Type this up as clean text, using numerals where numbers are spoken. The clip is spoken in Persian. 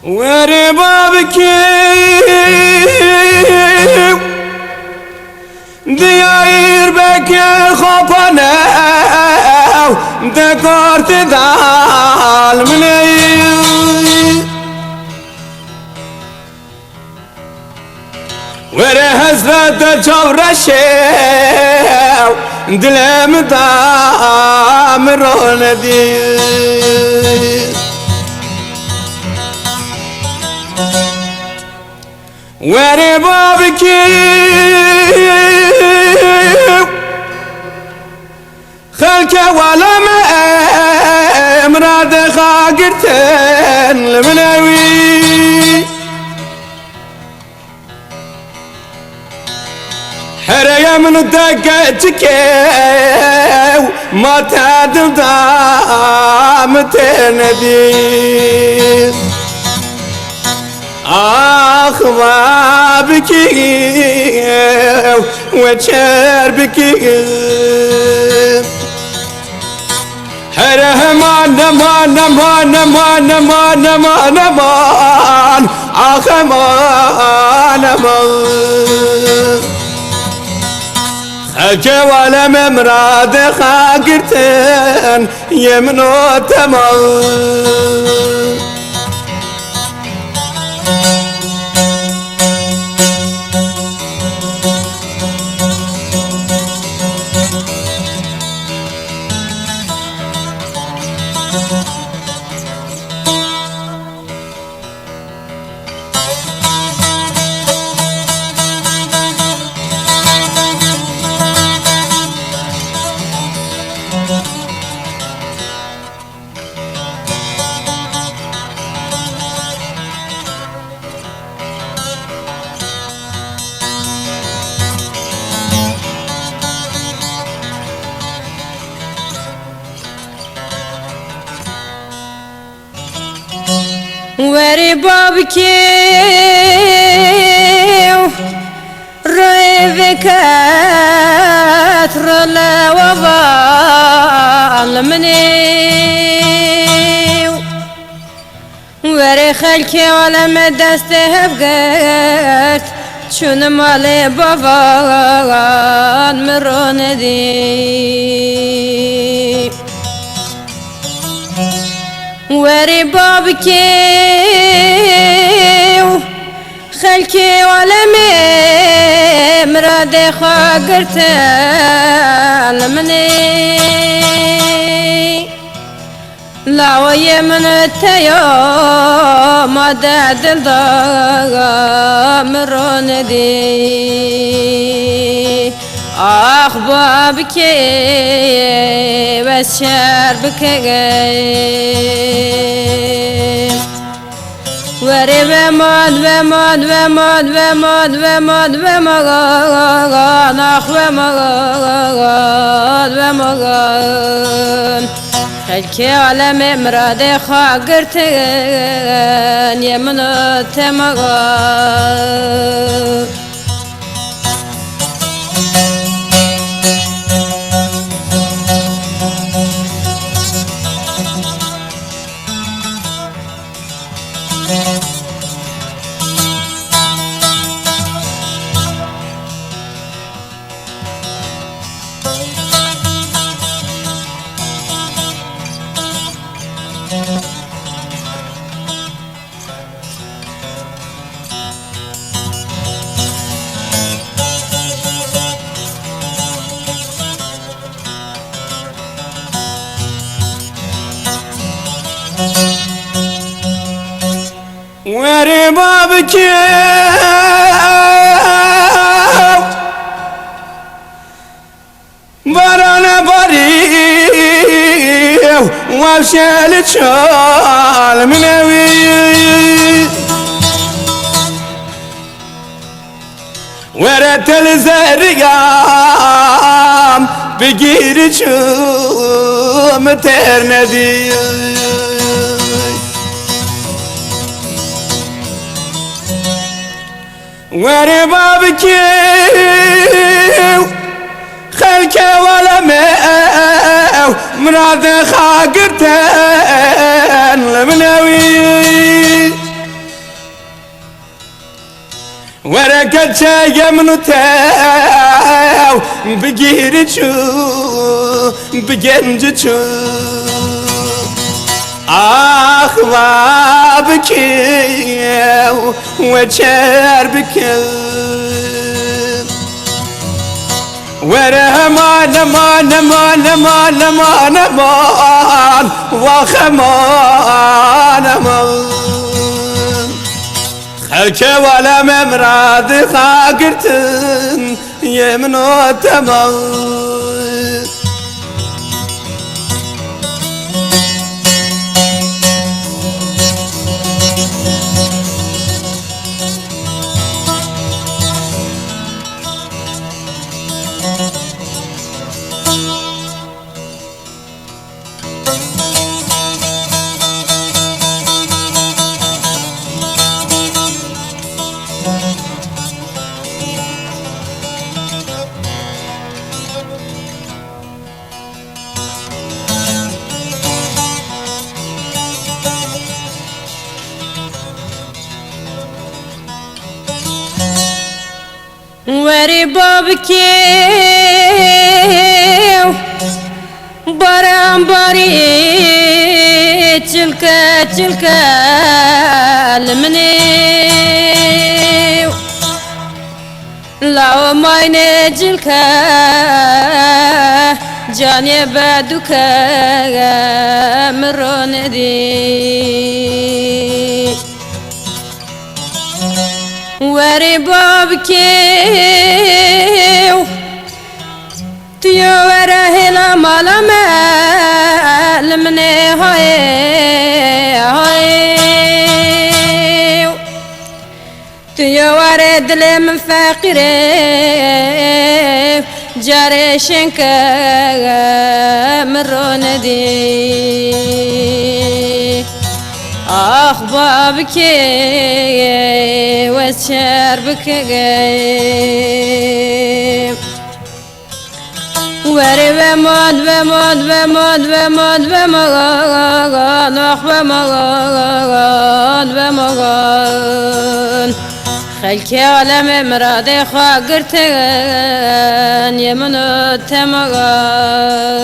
وربابكي دياير بك خطنا ذكرت دال مني ورهزت جور الشيو دلم دامرون دي وربابكي خلك ولا ما امراد خاقرتن المنوي حريا من دقتك ما تدم دامتين دي آخ ما بكي وشر بكي هرمان نمان نمان نمان نمان نمان نمان آخ مان نمان خلك ولا ممراد خاقرتن يمنو تمام وربابكي ريفكات رلا وضال مني وري خلكي ولا مدسته بقات شون مالي بابان مرون دي وربابكي خلكي ولا مراد خاقرتن مني لا ويا من التيوم داد مرون دي آخ بابكي بس شربكي وري بماد بماد بماد بماد بماد بمغان آخ بمغان بمغان خلكي على مراد خاقرتن يمنو تمغان وربابكي برانا بريو وابشال تشال منوي ورت الزرقام بقير شوم ترندي وربابكي خلك ولا ماو مراد خاقرتن المنوي كالشاي من تاو بقيرتشو بقنجتشو آخ بابكي وشربكي ورمان مان مان مان مان مان وخمان مان خلك ولا ممراد خاقرتن يمنو تمان وري بابكيو برام باري تلكا تلكا المنيو لا ما نجلكا جاني بعدك مرون دي وري بابكيو تيو وراه لا مالا مال مني هاي هاي تيو ورد لي من فقيري جاري شنكا مرون دي آخ بابكي وشربك وري بمون بمون بمون بمون بمون أخ بمون بمون خلكي على ممرادي خاقرتن يمنو تمغان